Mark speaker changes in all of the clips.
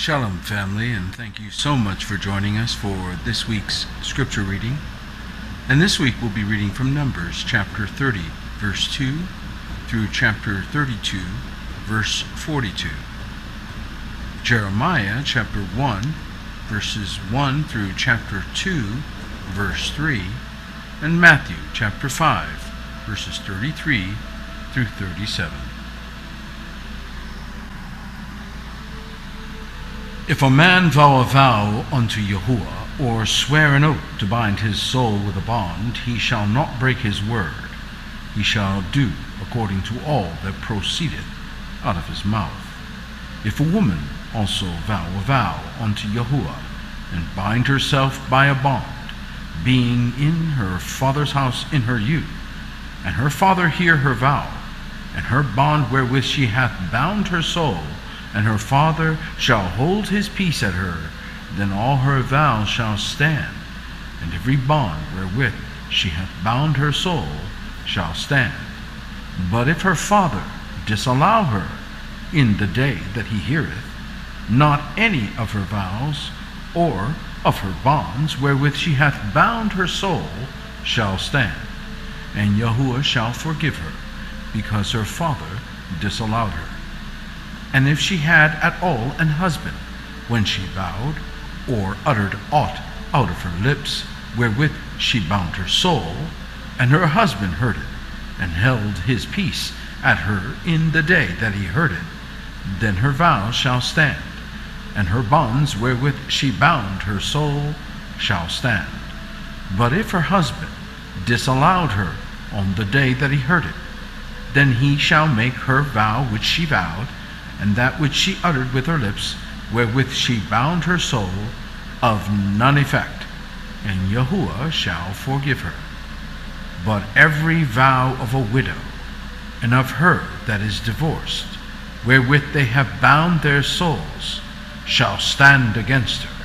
Speaker 1: Shalom, family, and thank you so much for joining us for this week's scripture reading. And this week we'll be reading from Numbers chapter 30, verse 2 through chapter 32, verse 42. Jeremiah chapter 1, verses 1 through chapter 2, verse 3, and Matthew chapter 5, verses 33 through 37. If a man vow a vow unto Yahuwah, or swear an oath to bind his soul with a bond, he shall not break his word. He shall do according to all that proceedeth out of his mouth. If a woman also vow a vow unto Yahuwah, and bind herself by a bond, being in her father's house in her youth, and her father hear her vow, and her bond wherewith she hath bound her soul, and her father shall hold his peace at her, then all her vows shall stand, and every bond wherewith she hath bound her soul shall stand. But if her father disallow her in the day that he heareth, not any of her vows or of her bonds wherewith she hath bound her soul shall stand, and Yahuwah shall forgive her, because her father disallowed her. And if she had at all an husband, when she vowed, or uttered aught out of her lips, wherewith she bound her soul, and her husband heard it, and held his peace at her in the day that he heard it, then her vow shall stand, and her bonds wherewith she bound her soul shall stand. But if her husband disallowed her on the day that he heard it, then he shall make her vow which she vowed, and that which she uttered with her lips, wherewith she bound her soul, of none effect, and Yahuwah shall forgive her. But every vow of a widow, and of her that is divorced, wherewith they have bound their souls, shall stand against her.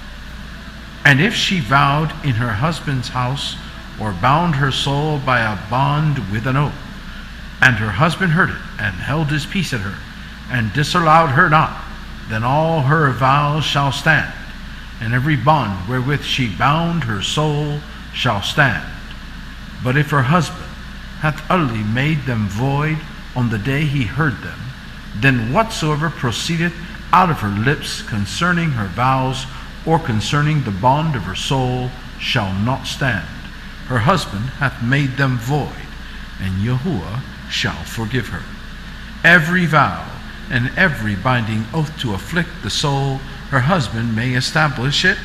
Speaker 1: And if she vowed in her husband's house, or bound her soul by a bond with an oath, and her husband heard it, and held his peace at her, and disallowed her not, then all her vows shall stand, and every bond wherewith she bound her soul shall stand. But if her husband hath utterly made them void on the day he heard them, then whatsoever proceedeth out of her lips concerning her vows, or concerning the bond of her soul, shall not stand. Her husband hath made them void, and Yahuwah shall forgive her. Every vow and every binding oath to afflict the soul, her husband may establish it,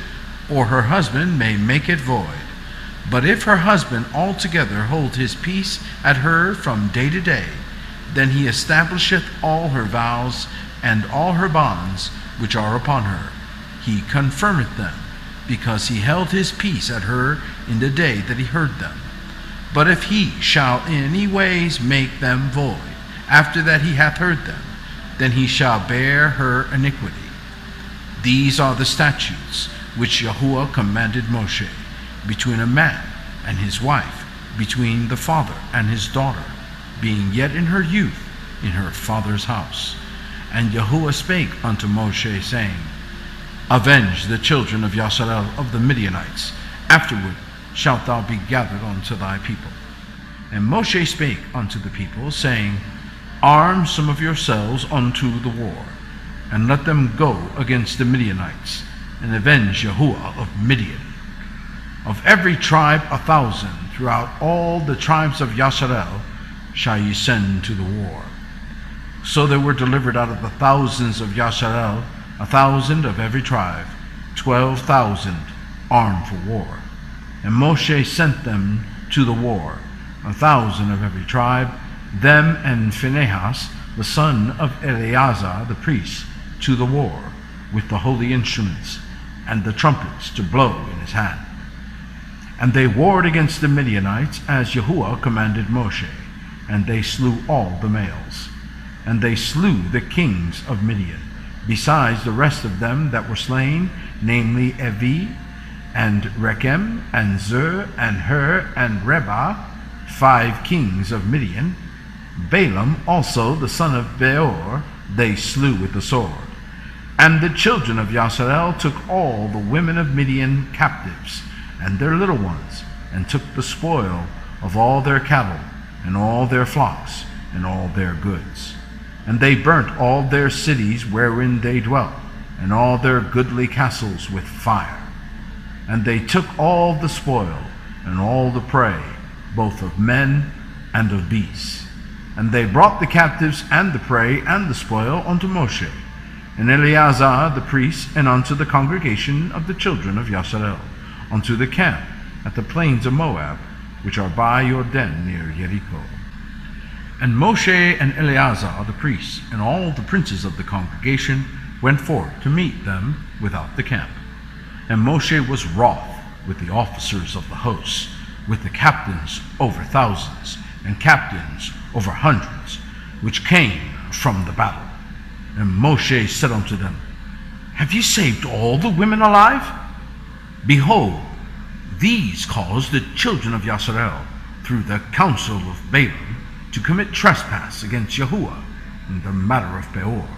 Speaker 1: or her husband may make it void. But if her husband altogether hold his peace at her from day to day, then he establisheth all her vows and all her bonds which are upon her. He confirmeth them, because he held his peace at her in the day that he heard them. But if he shall in any ways make them void, after that he hath heard them, then he shall bear her iniquity. These are the statutes which Yahuwah commanded Moshe, between a man and his wife, between the father and his daughter, being yet in her youth in her father's house. And Yahuwah spake unto Moshe, saying, Avenge the children of Yashar'el of the Midianites. Afterward shalt thou be gathered unto thy people. And Moshe spake unto the people, saying, Arm some of yourselves unto the war, and let them go against the Midianites, and avenge Yahuwah of Midian. Of every tribe 1,000 throughout all the tribes of Yashar'el shall ye send to the war. So there were delivered out of the thousands of Yashar'el 1,000 of every tribe, 12,000 armed for war. And Moshe sent them to the war, 1,000 of every tribe, them and Phinehas, the son of Eleazar the priest, to the war, with the holy instruments, and the trumpets to blow in his hand. And they warred against the Midianites, as Yahuwah commanded Moshe, and they slew all the males. And they slew the kings of Midian, besides the rest of them that were slain, namely Evi, and Rechem, and Zur, and Hur, and Reba, 5 kings of Midian. Balaam also the son of Beor they slew with the sword. And the children of Yashar'el took all the women of Midian captives, and their little ones, and took the spoil of all their cattle, and all their flocks, and all their goods. And they burnt all their cities wherein they dwelt, and all their goodly castles with fire. And they took all the spoil, and all the prey, both of men and of beasts. And they brought the captives and the prey and the spoil unto Moshe, and Eleazar the priest, and unto the congregation of the children of Yashar'el, unto the camp at the plains of Moab, which are by Jordan near Jericho. And Moshe and Eleazar the priest, and all the princes of the congregation, went forth to meet them without the camp. And Moshe was wroth with the officers of the hosts, with the captains over thousands, and captains over hundreds, which came from the battle. And Moshe said unto them, Have ye saved all the women alive? Behold, these caused the children of Yashar'el, through the counsel of Balaam, to commit trespass against Yahuwah in the matter of Peor.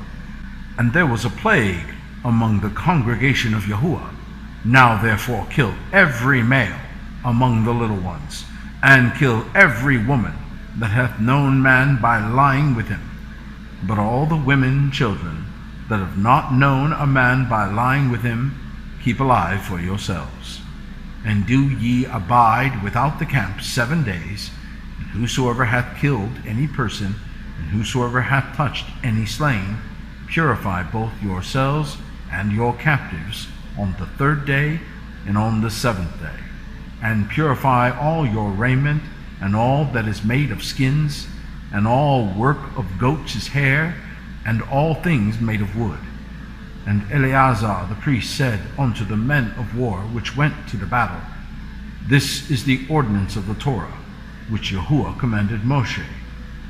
Speaker 1: And there was a plague among the congregation of Yahuwah. Now therefore kill every male among the little ones, and kill every woman that hath known man by lying with him. But all the women and children that have not known a man by lying with him, keep alive for yourselves. And do ye abide without the camp 7 days, and whosoever hath killed any person, and whosoever hath touched any slain, purify both yourselves and your captives on the 3rd day and on the 7th day. And purify all your raiment, and all that is made of skins, and all work of goats' hair, and all things made of wood. And Eleazar the priest said unto the men of war which went to the battle, This is the ordinance of the Torah, which Yahuwah commanded Moshe.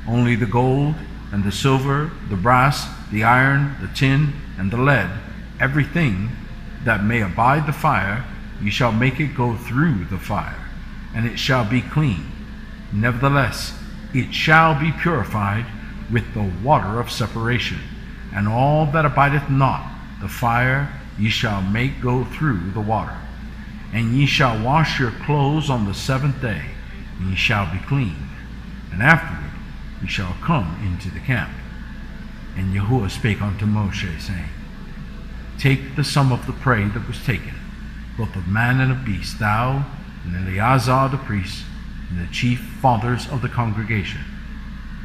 Speaker 1: Only the gold, and the silver, the brass, the iron, the tin, and the lead, everything that may abide the fire, ye shall make it go through the fire, and it shall be clean. Nevertheless, it shall be purified with the water of separation, and all that abideth not the fire ye shall make go through the water. And ye shall wash your clothes on the 7th day, and ye shall be clean. And afterward ye shall come into the camp. And Yahuwah spake unto Moshe, saying, Take the sum of the prey that was taken, both of man and of beast, thou and Eleazar the priest, and the chief fathers of the congregation,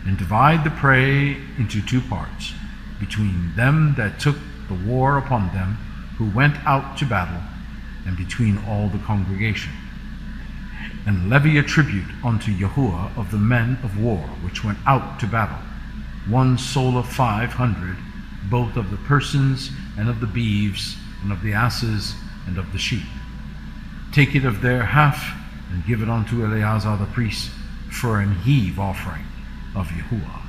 Speaker 1: and divide the prey into 2 parts, between them that took the war upon them who went out to battle, and between all the congregation. And levy a tribute unto Yahuwah of the men of war which went out to battle, 1 soul of 500, both of the persons and of the beeves, and of the asses, and of the sheep. Take it of their half, and give it unto Eleazar the priest for an heave offering of Yahuwah.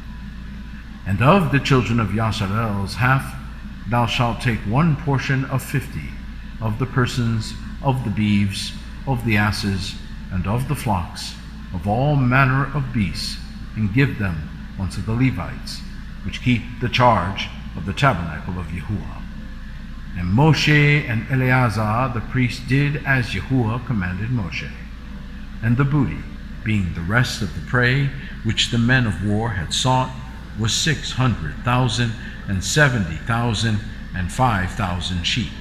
Speaker 1: And of the children of Yashar'el's half, thou shalt take 1 portion of 50, of the persons, of the beeves, of the asses, and of the flocks, of all manner of beasts, and give them unto the Levites, which keep the charge of the tabernacle of Yahuwah. And Moshe and Eleazar the priest did as Yahuwah commanded Moshe. And the booty, being the rest of the prey which the men of war had sought, was 600,000, and 70,000, and 5,000 sheep,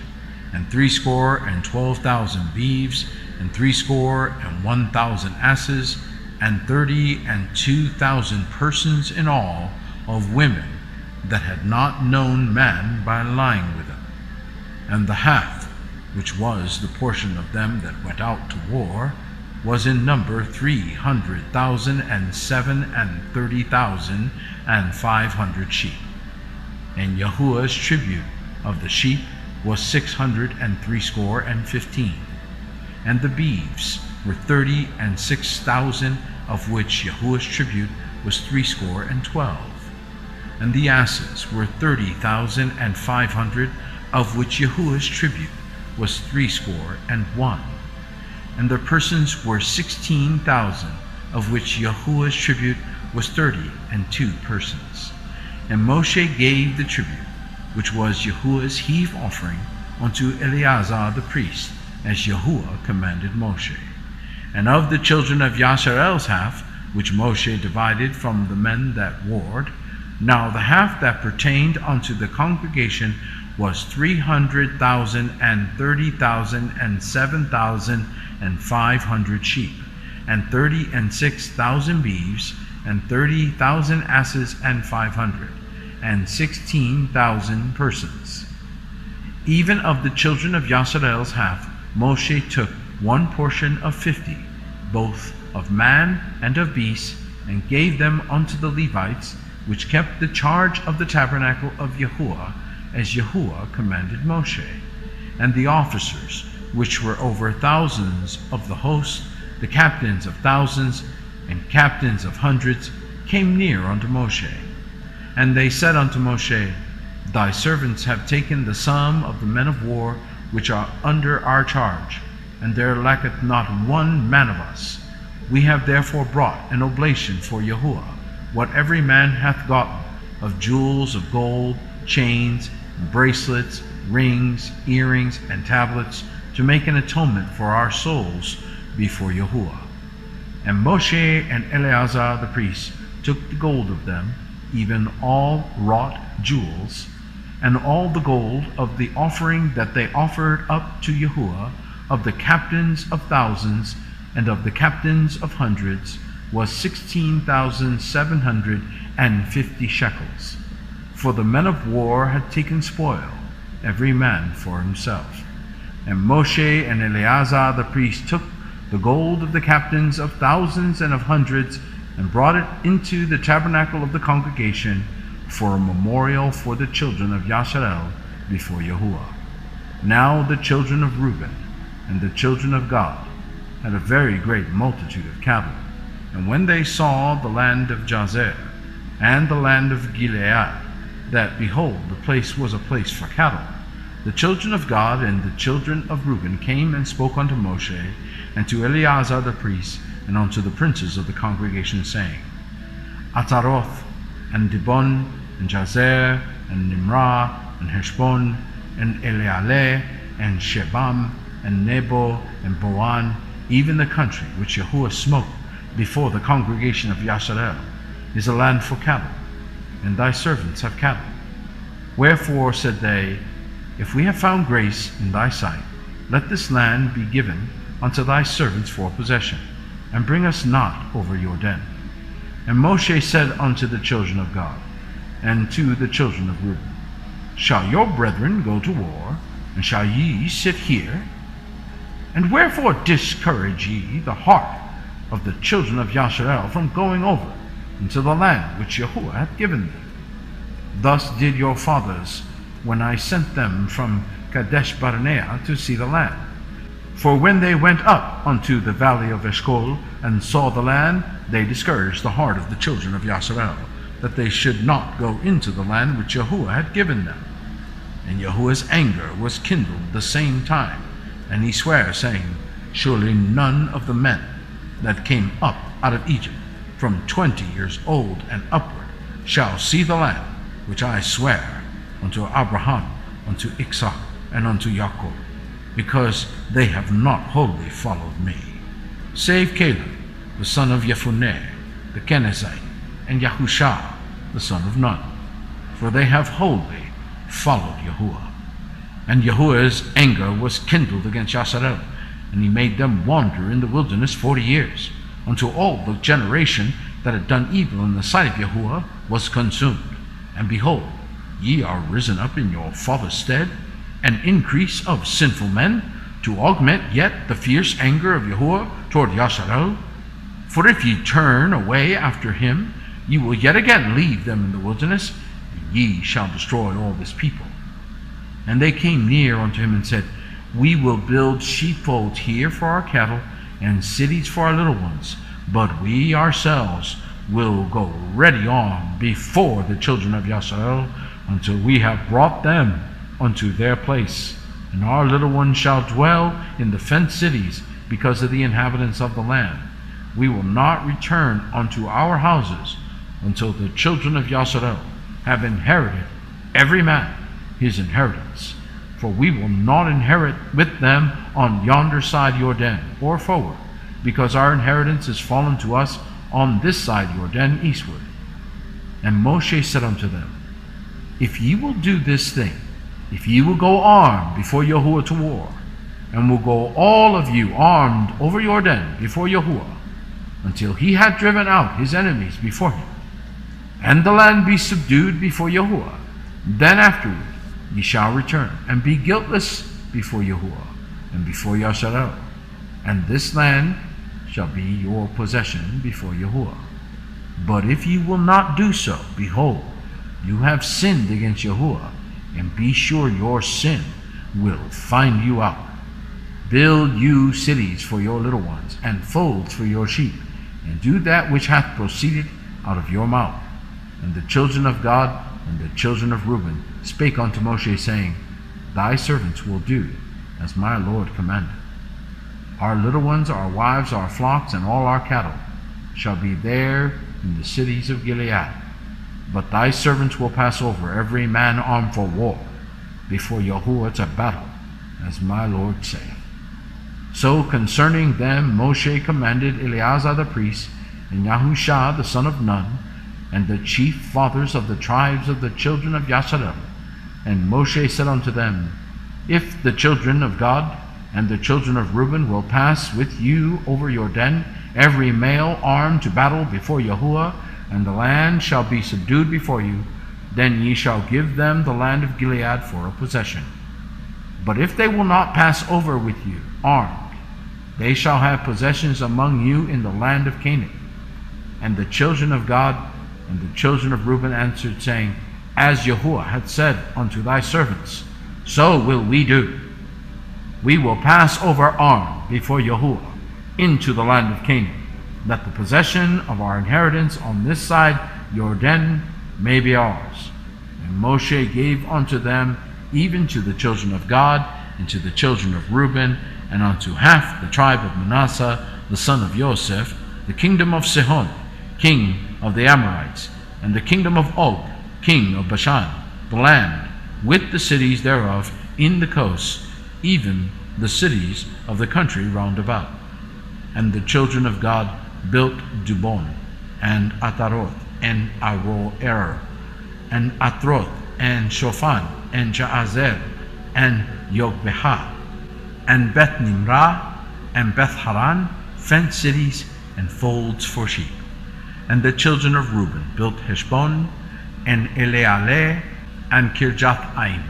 Speaker 1: and 12,000 beeves, and 1,000 asses, and 32,000 persons in all of women that had not known man by lying with them. And the half, which was the portion of them that went out to war, was in number 300,000, and 30,500 sheep. And Yahuwah's tribute of the sheep was 615. And the beeves were 36,000, of which Yahuwah's tribute was 12. And the asses were 30,500, of which Yahuwah's tribute was 61. And their persons were 16,000, of which Yahuwah's tribute was 32 persons. And Moshe gave the tribute which was Yahuwah's heave offering, unto Eleazar the priest, as Yahuwah commanded Moshe. And of the children of Yashar'el's half, which Moshe divided from the men that warred, now the half that pertained unto the congregation was 300,000 and 30,000 and 7,500 sheep, and 36,000 beeves, and 30,000 asses and 500, and 16,000 persons. Even of the children of Yashar'el's half, Moshe took one portion of 50, both of man and of beast, and gave them unto the Levites, which kept the charge of the tabernacle of Yahuwah, as Yahuwah commanded Moshe. And the officers, which were over thousands of the host, the captains of thousands, and captains of hundreds, came near unto Moshe. And they said unto Moshe, Thy servants have taken the sum of the men of war which are under our charge, and there lacketh not one man of us. We have therefore brought an oblation for Yahuwah, what every man hath gotten, of jewels of gold, chains, bracelets, rings, earrings, and tablets, to make an atonement for our souls before Yahuwah. And Moshe and Eleazar the priest took the gold of them, even all wrought jewels, and all the gold of the offering that they offered up to Yahuwah, of the captains of thousands and of the captains of hundreds, was 16,750 shekels. For the men of war had taken spoil, every man for himself. And Moshe and Eleazar the priest took the gold of the captains of thousands and of hundreds, and brought it into the tabernacle of the congregation for a memorial for the children of Yashar'el before Yahuwah. Now the children of Reuben and the children of Gad had a very great multitude of cattle. And when they saw the land of Jazer and the land of Gilead, that behold, the place was a place for cattle, the children of Gad and the children of Reuben came and spoke unto Moshe and to Eleazar the priest and unto the princes of the congregation, saying, Ataroth and Dibon and Jazer and Nimrah and Heshbon and Elealeh and Shebam and Nebo and Boan, even the country which Yahuwah smote before the congregation of Yashar'el, is a land for cattle, and thy servants have cattle. Wherefore, said they, if we have found grace in thy sight, let this land be given unto thy servants for possession, and bring us not over your den. And Moshe said unto the children of Gad, and to the children of Reuben, Shall your brethren go to war, and shall ye sit here? And wherefore discourage ye the heart of the children of Yashar'el from going over into the land which Yahuwah hath given them? Thus did your fathers when I sent them from Kadesh Barnea to see the land. For when they went up unto the valley of Eshcol and saw the land, they discouraged the heart of the children of Yashar'el, that they should not go into the land which Yahuwah had given them. And Yahuwah's anger was kindled the same time, and he sware, saying, Surely none of the men that came up out of Egypt from 20 years old and upward shall see the land which I swear unto Abraham, unto Isaac, and unto Jacob, because they have not wholly followed me, save Caleb, the son of Jephunneh, the Kenizzite, and Yahusha, the son of Nun, for they have wholly followed Yahuwah. And Yahuwah's anger was kindled against Yashar'el, and he made them wander in the wilderness 40 years, until all the generation that had done evil in the sight of Yahuwah was consumed. And behold, ye are risen up in your father's stead, an increase of sinful men, to augment yet the fierce anger of Yahuwah toward Yashar'el. For if ye turn away after him, ye will yet again leave them in the wilderness, and ye shall destroy all this people. And they came near unto him and said, We will build sheepfolds here for our cattle, and cities for our little ones, but we ourselves will go ready on before the children of Yashar'el, until we have brought them unto their place. And our little ones shall dwell in the fenced cities, because of the inhabitants of the land. We will not return unto our houses until the children of Yashar'el have inherited every man his inheritance. For we will not inherit with them on yonder side Jordan, or forward, because our inheritance is fallen to us on this side Jordan eastward. And Moshe said unto them, If ye will do this thing, if ye will go armed before Yahuwah to war, and will go all of you armed over Jordan before Yahuwah, until he had driven out his enemies before him, and the land be subdued before Yahuwah, then afterward ye shall return, and be guiltless before Yahuwah, and before Yashar'el, and this land shall be your possession before Yahuwah. But if ye will not do so, behold, you have sinned against Yahuwah, and be sure your sin will find you out. Build you cities for your little ones, and folds for your sheep, and do that which hath proceeded out of your mouth. And the children of God and the children of Reuben spake unto Moshe, saying, Thy servants will do as my Lord commanded. Our little ones, our wives, our flocks, and all our cattle shall be there in the cities of Gilead. But thy servants will pass over, every man armed for war, before Yahuwah to battle, as my Lord saith. So concerning them Moshe commanded Eleazar the priest, and Yahusha the son of Nun, and the chief fathers of the tribes of the children of Yashar'el. And Moshe said unto them, If the children of God and the children of Reuben will pass with you over Jordan, every male armed to battle before Yahuwah, and the land shall be subdued before you, then ye shall give them the land of Gilead for a possession. But if they will not pass over with you armed, they shall have possessions among you in the land of Canaan. And the children of God and the children of Reuben answered, saying, As Yahuwah hath said unto thy servants, so will we do. We will pass over armed before Yahuwah into the land of Canaan, that the possession of our inheritance on this side Jordan may be ours. And Moshe gave unto them, even to the children of God, and to the children of Reuben, and unto half the tribe of Manasseh, the son of Joseph, the kingdom of Sihon, king of the Amorites, and the kingdom of Og, king of Bashan, the land, with the cities thereof in the coasts, even the cities of the country round about. And the children of God built Dubon, and Ataroth, and Aroer, and Atroth, and Shofan, and Jaazer, and Yogbehah, and Beth Nimrah, and Beth Haran, fenced cities and folds for sheep. And the children of Reuben built Heshbon, and Elealeh, and Kirjath-aim,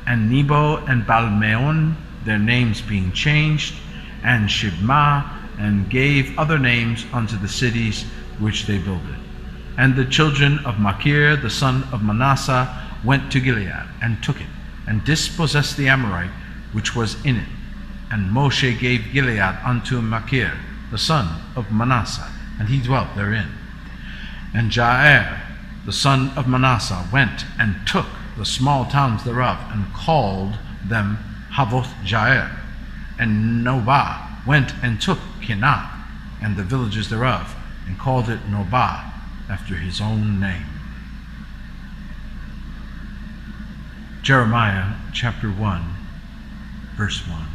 Speaker 1: and Nebo, and Balmeon, their names being changed, and Shibmah, and gave other names unto the cities which they builded. And the children of Machir, the son of Manasseh, went to Gilead, and took it, and dispossessed the Amorite which was in it. And Moshe gave Gilead unto Machir, the son of Manasseh, and he dwelt therein. And Jair, the son of Manasseh, went and took the small towns thereof, and called them Havoth Jair. And Nobah went and took Kenath, and the villages thereof, and called it Nobah, after his own name. Jeremiah chapter 1, verse 1.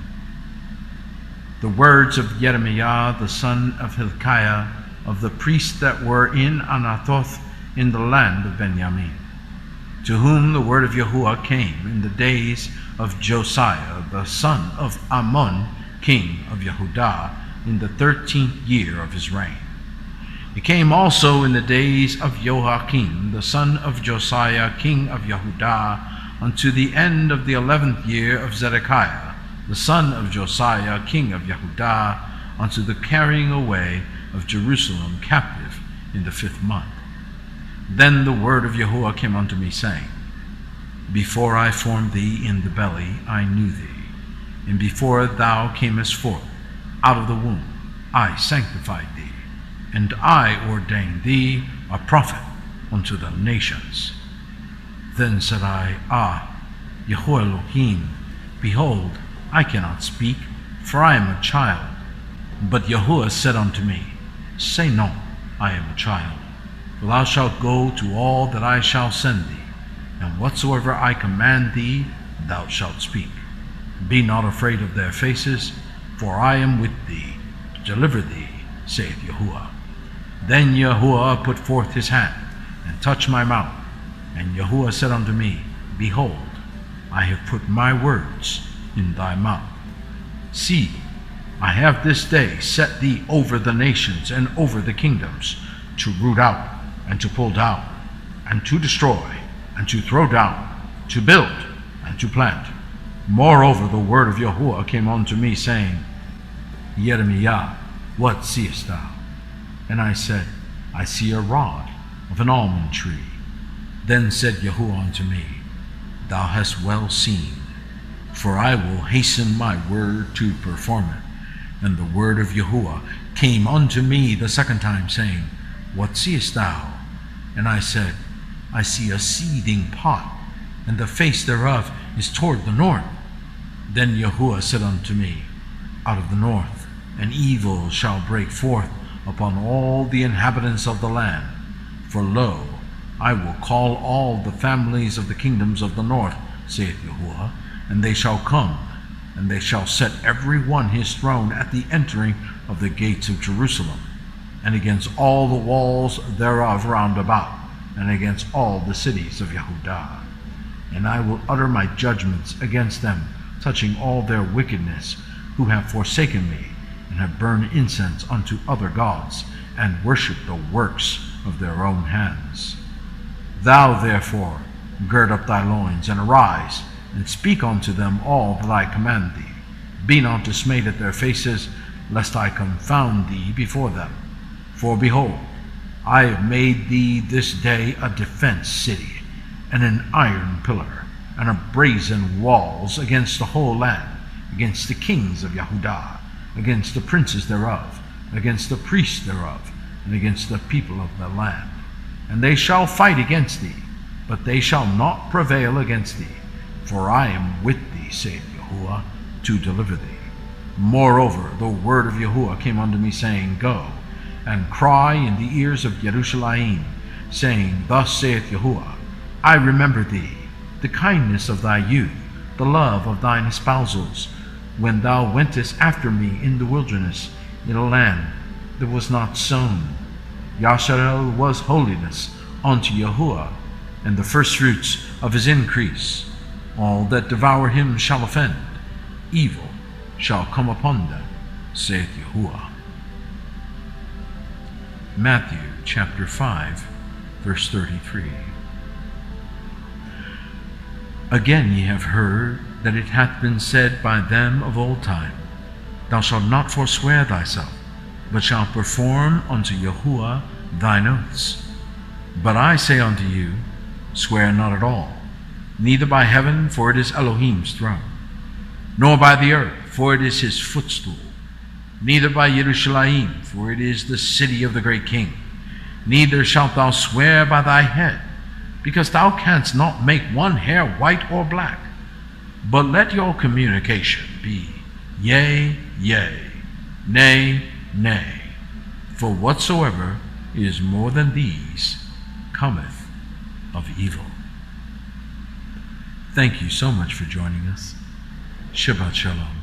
Speaker 1: The words of Jeremiah the son of Hilkiah, of the priests that were in Anathoth in the land of Benjamin, to whom the word of Yahuwah came in the days of Josiah the son of Ammon, king of Yehudah, in the 13th year of his reign. It came also in the days of Joachim the son of Josiah, king of Yehudah, unto the end of the 11th year of Zedekiah the son of Josiah, king of Yehudah, unto the carrying away of Jerusalem captive in the 5th month. Then the word of Yahuwah came unto me, saying, Before I formed thee in the belly, I knew thee, and before thou camest forth out of the womb, I sanctified thee, and I ordained thee a prophet unto the nations. Then said I, Yahuwah Elohim, behold, I cannot speak, for I am a child. But Yahuwah said unto me, Say not, I am a child, for thou shalt go to all that I shall send thee, and whatsoever I command thee, thou shalt speak. Be not afraid of their faces, for I am with thee, to deliver thee, saith Yahuwah. Then Yahuwah put forth his hand, and touched my mouth. And Yahuwah said unto me, Behold, I have put my words in thy mouth. See, I have this day set thee over the nations and over the kingdoms, to root out, and to pull down, and to destroy, and to throw down, to build, and to plant. Moreover, the word of Yahuwah came unto me, saying, Yeremiah, what seest thou? And I said, I see a rod of an almond tree. Then said Yahuwah unto me, Thou hast well seen, for I will hasten my word to perform it. And the word of Yahuwah came unto me the second time, saying, What seest thou? And I said, I see a seething pot, and the face thereof is toward the north. Then Yahuwah said unto me, Out of the north an evil shall break forth upon all the inhabitants of the land. For lo, I will call all the families of the kingdoms of the north, saith Yahuwah, and they shall come, and they shall set every one his throne at the entering of the gates of Jerusalem, and against all the walls thereof round about, and against all the cities of Yahudah. And I will utter my judgments against them, touching all their wickedness, who have forsaken me, and have burned incense unto other gods, and worshipped the works of their own hands. Thou therefore gird up thy loins, and arise, and speak unto them all that I command thee. Be not dismayed at their faces, lest I confound thee before them. For behold, I have made thee this day a defense city, and an iron pillar, and a brazen walls against the whole land, against the kings of Yahudah, against the princes thereof, against the priests thereof, and against the people of the land. And they shall fight against thee, but they shall not prevail against thee, for I am with thee, saith Yahuwah, to deliver thee. Moreover, the word of Yahuwah came unto me, saying, Go, and cry in the ears of Jerusalem, saying, Thus saith Yahuwah, I remember thee, the kindness of thy youth, the love of thine espousals, when thou wentest after me in the wilderness, in a land that was not sown. Yashar'el was holiness unto Yahuwah, and the firstfruits of his increase. All that devour him shall offend. Evil shall come upon them, saith Yahuwah. Matthew chapter 5, verse 33. Again ye have heard that it hath been said by them of old time, Thou shalt not forswear thyself, but shalt perform unto Yahuwah thine oaths. But I say unto you, Swear not at all, neither by heaven, for it is Elohim's throne, nor by the earth, for it is his footstool, neither by Jerusalem, for it is the city of the great king. Neither shalt thou swear by thy head, because thou canst not make one hair white or black. But let your communication be yea, yea, nay, nay. For whatsoever is more than these cometh of evil. Thank you so much for joining us. Shabbat Shalom.